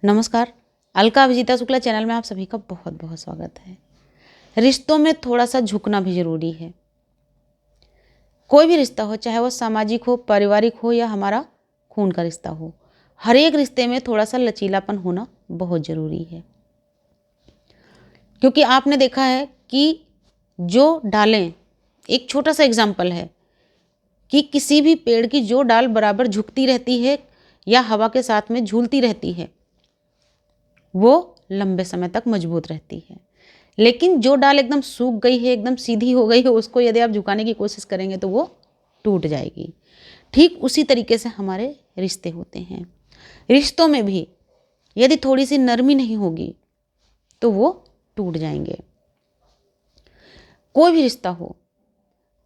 नमस्कार। अलका विजिता शुक्ला चैनल में आप सभी का बहुत बहुत स्वागत है। रिश्तों में थोड़ा सा झुकना भी जरूरी है। कोई भी रिश्ता हो, चाहे वो सामाजिक हो, पारिवारिक हो या हमारा खून का रिश्ता हो, हर एक रिश्ते में थोड़ा सा लचीलापन होना बहुत ज़रूरी है। क्योंकि आपने देखा है कि जो डालें, एक छोटा सा एग्जाम्पल है कि किसी भी पेड़ की जो डाल बराबर झुकती रहती है या हवा के साथ में झूलती रहती है, वो लंबे समय तक मजबूत रहती है। लेकिन जो डाल एकदम सूख गई है, एकदम सीधी हो गई है, उसको यदि आप झुकाने की कोशिश करेंगे तो वो टूट जाएगी। ठीक उसी तरीके से हमारे रिश्ते होते हैं। रिश्तों में भी यदि थोड़ी सी नरमी नहीं होगी तो वो टूट जाएंगे। कोई भी रिश्ता हो,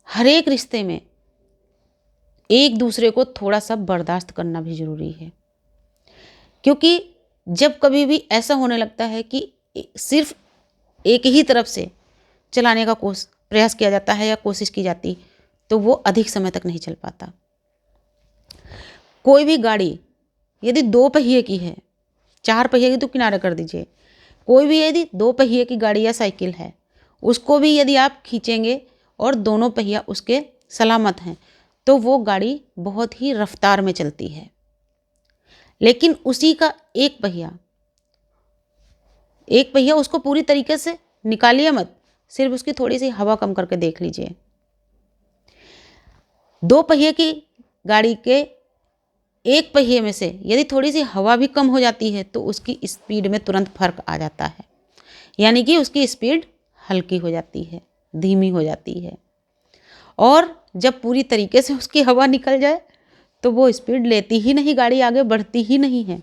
हर एक रिश्ते में एक दूसरे को थोड़ा सा बर्दाश्त करना भी जरूरी है। क्योंकि जब कभी भी ऐसा होने लगता है कि सिर्फ एक ही तरफ से चलाने का प्रयास किया जाता है या कोशिश की जाती, तो वो अधिक समय तक नहीं चल पाता। कोई भी गाड़ी यदि 2 पहिए की है, 4 पहिए की तो किनारे कर दीजिए, कोई भी यदि 2 पहिए की गाड़ी या साइकिल है, उसको भी यदि आप खींचेंगे और दोनों पहिया उसके सलामत हैं, तो वो गाड़ी बहुत ही रफ्तार में चलती है। लेकिन उसी का एक पहिया उसको पूरी तरीके से निकालिए मत, सिर्फ उसकी थोड़ी सी हवा कम करके देख लीजिए। 2 पहिए की गाड़ी के एक पहिए में से यदि थोड़ी सी हवा भी कम हो जाती है तो उसकी स्पीड में तुरंत फर्क आ जाता है। यानी कि उसकी स्पीड हल्की हो जाती है, धीमी हो जाती है। और जब पूरी तरीके से उसकी हवा निकल जाए तो वो स्पीड लेती ही नहीं, गाड़ी आगे बढ़ती ही नहीं है,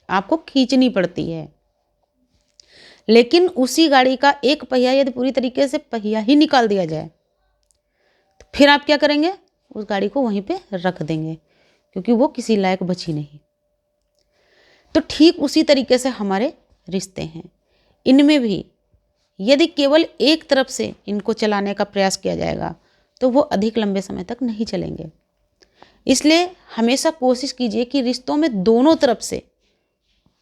आपको खींचनी पड़ती है। लेकिन उसी गाड़ी का एक पहिया यदि पूरी तरीके से पहिया ही निकाल दिया जाए तो फिर आप क्या करेंगे? उस गाड़ी को वहीं पे रख देंगे, क्योंकि वो किसी लायक बची नहीं। तो ठीक उसी तरीके से हमारे रिश्ते हैं। इनमें भी यदि केवल एक तरफ से इनको चलाने का प्रयास किया जाएगा तो वो अधिक लंबे समय तक नहीं चलेंगे। इसलिए हमेशा कोशिश कीजिए कि रिश्तों में दोनों तरफ से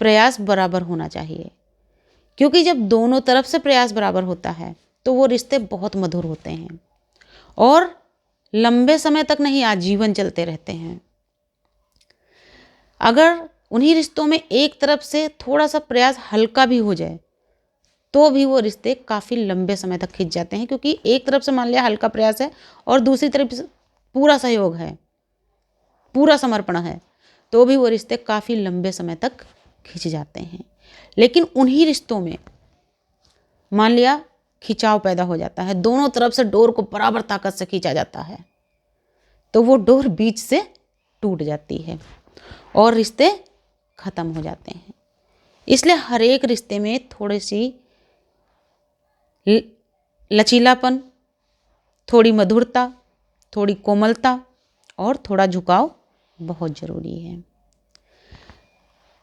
प्रयास बराबर होना चाहिए। क्योंकि जब दोनों तरफ से प्रयास बराबर होता है तो वो रिश्ते बहुत मधुर होते हैं और लंबे समय तक नहीं, आजीवन चलते रहते हैं। अगर उन्हीं रिश्तों में एक तरफ से थोड़ा सा प्रयास हल्का भी हो जाए तो भी वो रिश्ते काफ़ी लंबे समय तक खिंच जाते हैं। क्योंकि एक तरफ से मान लिया हल्का प्रयास है और दूसरी तरफ से पूरा सहयोग है, पूरा समर्पण है, तो भी वो रिश्ते काफ़ी लंबे समय तक खिंच जाते हैं। लेकिन उन्हीं रिश्तों में मान लिया खिंचाव पैदा हो जाता है, दोनों तरफ से डोर को बराबर ताकत से खींचा जाता है, तो वो डोर बीच से टूट जाती है और रिश्ते खत्म हो जाते हैं। इसलिए हर एक रिश्ते में थोड़ी सी लचीलापन, थोड़ी मधुरता, थोड़ी कोमलता और थोड़ा झुकाव बहुत ज़रूरी है।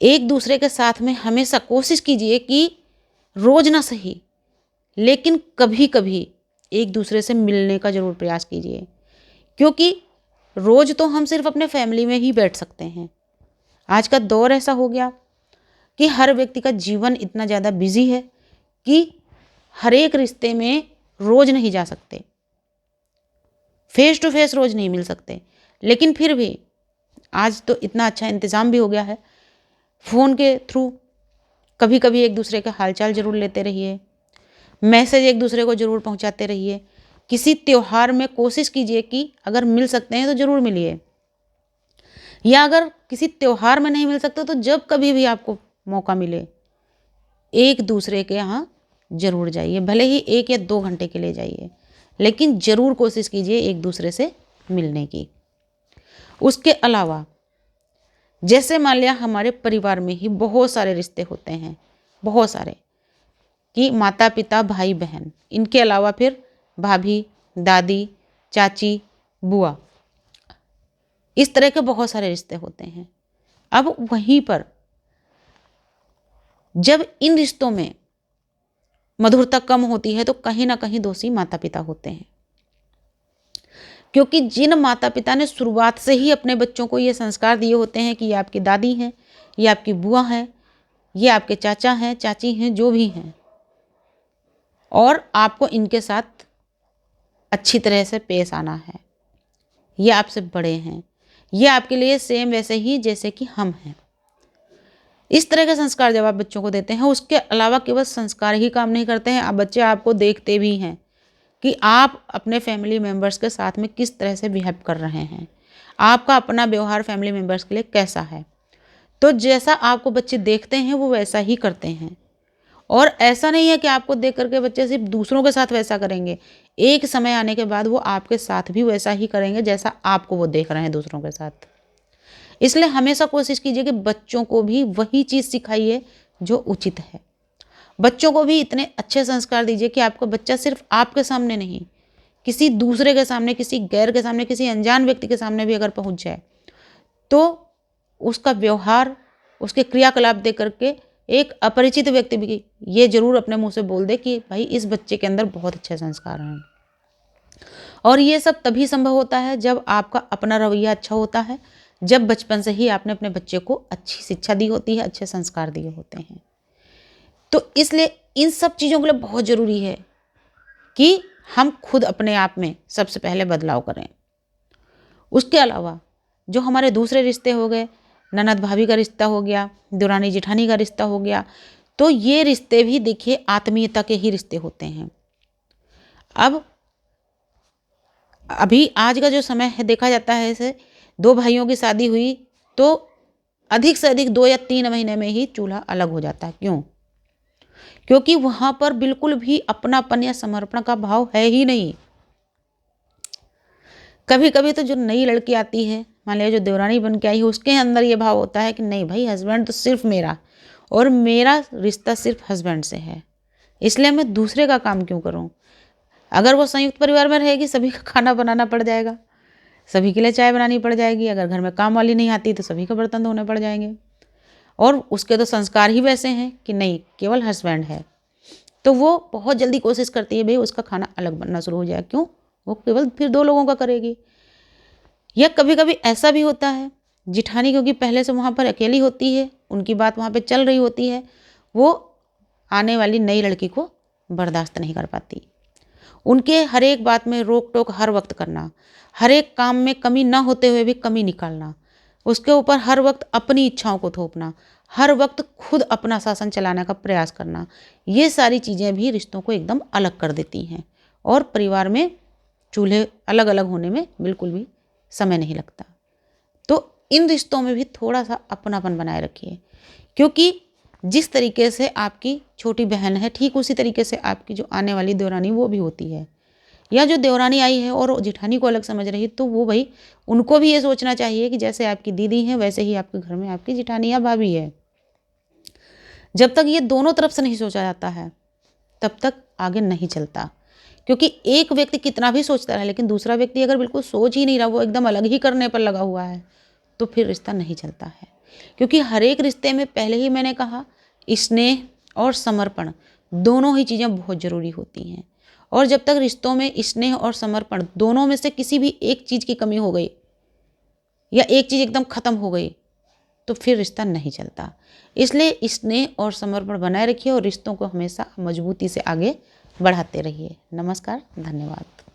एक दूसरे के साथ में हमेशा कोशिश कीजिए कि रोज ना सही, लेकिन कभी कभी एक दूसरे से मिलने का ज़रूर प्रयास कीजिए। क्योंकि रोज तो हम सिर्फ अपने फैमिली में ही बैठ सकते हैं। आज का दौर ऐसा हो गया कि हर व्यक्ति का जीवन इतना ज़्यादा बिजी है कि हर एक रिश्ते में रोज नहीं जा सकते, फेस टू फेस रोज नहीं मिल सकते। लेकिन फिर भी आज तो इतना अच्छा इंतज़ाम भी हो गया है, फ़ोन के थ्रू कभी कभी एक दूसरे का हालचाल ज़रूर लेते रहिए, मैसेज एक दूसरे को ज़रूर पहुंचाते रहिए। किसी त्यौहार में कोशिश कीजिए कि अगर मिल सकते हैं तो ज़रूर मिलिए, या अगर किसी त्यौहार में नहीं मिल सकते तो जब कभी भी आपको मौका मिले एक दूसरे के यहाँ ज़रूर जाइए। भले ही 1 या 2 घंटे के लिए जाइए, लेकिन ज़रूर कोशिश कीजिए एक दूसरे से मिलने की। उसके अलावा जैसे मान लिया हमारे परिवार में ही बहुत सारे रिश्ते होते हैं, बहुत सारे, कि माता पिता भाई बहन, इनके अलावा फिर भाभी, दादी, चाची, बुआ, इस तरह के बहुत सारे रिश्ते होते हैं। अब वहीं पर जब इन रिश्तों में मधुरता कम होती है तो कहीं ना कहीं दोषी माता पिता होते हैं। क्योंकि जिन माता पिता ने शुरुआत से ही अपने बच्चों को ये संस्कार दिए होते हैं कि ये आपकी दादी हैं, ये आपकी बुआ हैं, ये आपके चाचा हैं, चाची हैं, जो भी हैं, और आपको इनके साथ अच्छी तरह से पेश आना है। ये आपसे बड़े हैं, ये आपके लिए सेम वैसे ही जैसे कि हम हैं। इस तरह के संस्कार जब आप बच्चों को देते हैं, उसके अलावा केवल संस्कार ही काम नहीं करते हैं, आप बच्चे आपको देखते भी हैं कि आप अपने फैमिली मेम्बर्स के साथ में किस तरह से बिहेव कर रहे हैं, आपका अपना व्यवहार फैमिली मेम्बर्स के लिए कैसा है। तो जैसा आपको बच्चे देखते हैं वो वैसा ही करते हैं। और ऐसा नहीं है कि आपको देख करके बच्चे सिर्फ दूसरों के साथ वैसा करेंगे, एक समय आने के बाद वो आपके साथ भी वैसा ही करेंगे जैसा आपको वो देख रहे हैं दूसरों के साथ। इसलिए हमेशा कोशिश कीजिए कि बच्चों को भी वही चीज़ सिखाइए जो उचित है। बच्चों को भी इतने अच्छे संस्कार दीजिए कि आपका बच्चा सिर्फ आपके सामने नहीं, किसी दूसरे के सामने, किसी गैर के सामने, किसी अनजान व्यक्ति के सामने भी अगर पहुंच जाए तो उसका व्यवहार, उसके क्रियाकलाप देख करके एक अपरिचित व्यक्ति भी ये जरूर अपने मुंह से बोल दे कि भाई इस बच्चे के अंदर बहुत अच्छे संस्कार हैं। और ये सब तभी संभव होता है जब आपका अपना रवैया अच्छा होता है, जब बचपन से ही आपने अपने बच्चे को अच्छी शिक्षा दी होती है, अच्छे संस्कार दिए होते हैं। तो इसलिए इन सब चीज़ों के लिए बहुत ज़रूरी है कि हम खुद अपने आप में सबसे पहले बदलाव करें। उसके अलावा जो हमारे दूसरे रिश्ते हो गए, ननद भाभी का रिश्ता हो गया, देवरानी जेठानी का रिश्ता हो गया, तो ये रिश्ते भी देखिए आत्मीयता के ही रिश्ते होते हैं। अब अभी आज का जो समय है देखा जाता है, ऐसे 2 भाइयों की शादी हुई तो अधिक से अधिक 2 या 3 महीने में ही चूल्हा अलग हो जाता है। क्यों? क्योंकि वहां पर बिल्कुल भी अपनापन या समर्पण का भाव है ही नहीं। कभी कभी तो जो नई लड़की आती है, मान लिया जो देवरानी बन के आई है, उसके अंदर ये भाव होता है कि नहीं भाई, हस्बैंड तो सिर्फ मेरा और मेरा रिश्ता सिर्फ हस्बैंड से है, इसलिए मैं दूसरे का काम क्यों करूं। अगर वो संयुक्त परिवार में रहेगी, सभी का खाना बनाना पड़ जाएगा, सभी के लिए चाय बनानी पड़ जाएगी। अगर घर में काम वाली नहीं आती तो सभी को बर्तन धोने पड़ जाएंगे। और उसके तो संस्कार ही वैसे हैं कि नहीं, केवल हस्बैंड है, तो वो बहुत जल्दी कोशिश करती है भाई उसका खाना अलग बनना शुरू हो जाए। क्यों? वो केवल फिर 2 लोगों का करेगी। या कभी कभी ऐसा भी होता है, जिठानी क्योंकि पहले से वहाँ पर अकेली होती है, उनकी बात वहाँ पे चल रही होती है, वो आने वाली नई लड़की को बर्दाश्त नहीं कर पाती। उनके हर एक बात में रोक टोक हर वक्त करना, हर एक काम में कमी ना होते हुए भी कमी निकालना, उसके ऊपर हर वक्त अपनी इच्छाओं को थोपना, हर वक्त खुद अपना शासन चलाने का प्रयास करना, ये सारी चीज़ें भी रिश्तों को एकदम अलग कर देती हैं और परिवार में चूल्हे अलग अलग होने में बिल्कुल भी समय नहीं लगता। तो इन रिश्तों में भी थोड़ा सा अपनापन बनाए रखिए, क्योंकि जिस तरीके से आपकी छोटी बहन है, ठीक उसी तरीके से आपकी जो आने वाली देवरानी वो भी होती है। या जो देवरानी आई है और जेठानी को अलग समझ रही है, तो वो भाई उनको भी ये सोचना चाहिए कि जैसे आपकी दीदी है वैसे ही आपके घर में आपकी जेठानी या भाभी है। जब तक ये दोनों तरफ से नहीं सोचा जाता है तब तक आगे नहीं चलता। क्योंकि एक व्यक्ति कितना भी सोचता है, लेकिन दूसरा व्यक्ति अगर बिल्कुल सोच ही नहीं रहा, वो एकदम अलग ही करने पर लगा हुआ है, तो फिर रिश्ता नहीं चलता है। क्योंकि हर एक रिश्ते में पहले ही मैंने कहा, स्नेह और समर्पण दोनों ही चीज़ें बहुत ज़रूरी होती हैं। और जब तक रिश्तों में स्नेह और समर्पण दोनों में से किसी भी एक चीज़ की कमी हो गई या एक चीज़ एकदम ख़त्म हो गई, तो फिर रिश्ता नहीं चलता। इसलिए स्नेह और समर्पण बनाए रखिए और रिश्तों को हमेशा मजबूती से आगे बढ़ाते रहिए। नमस्कार, धन्यवाद।